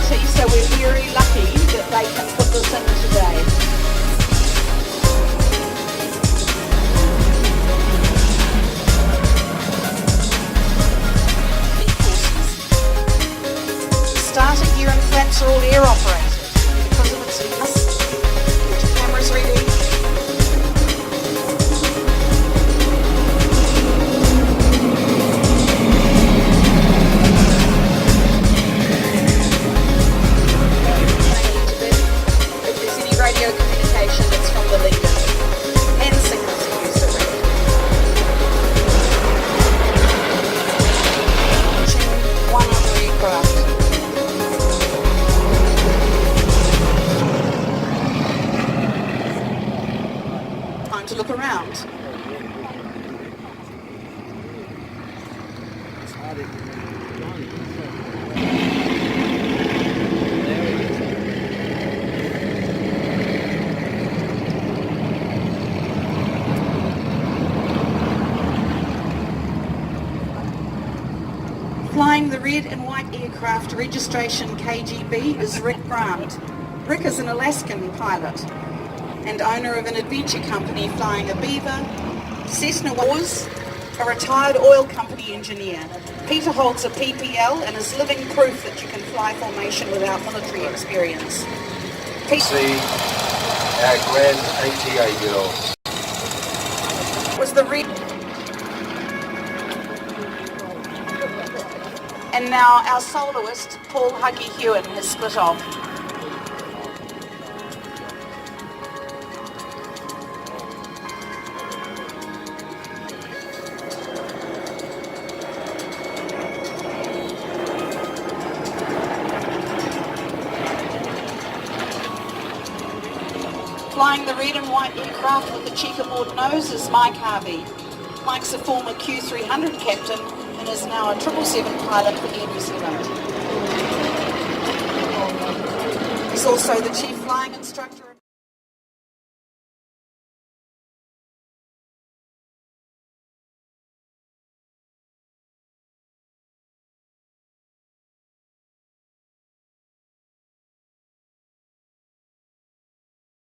facility, so we're very lucky that they can put this in today. Starter gear and flaps are all air operated because of its mass. Get your cameras ready. If there's any radio communication, it's from the leader. Hand signals are used already. One other aircraft. Time to look around. Flying the red and white aircraft, registration KGB, is Rick Grant. Rick is an Alaskan pilot and owner of an adventure company flying a Beaver, Cessna Wars, a retired oil company engineer. Peter holds a PPL and is living proof that you can fly formation without military experience. See our grand ATA girls. Was the red. And now our soloist, Paul Huggy Hewen, has split off. Flying the red and white aircraft with the checkerboard nose is Mike Harvey. Mike's a former Q300 captain and is now a 777 pilot for Air New Zealand. He's also the chief flying instructor.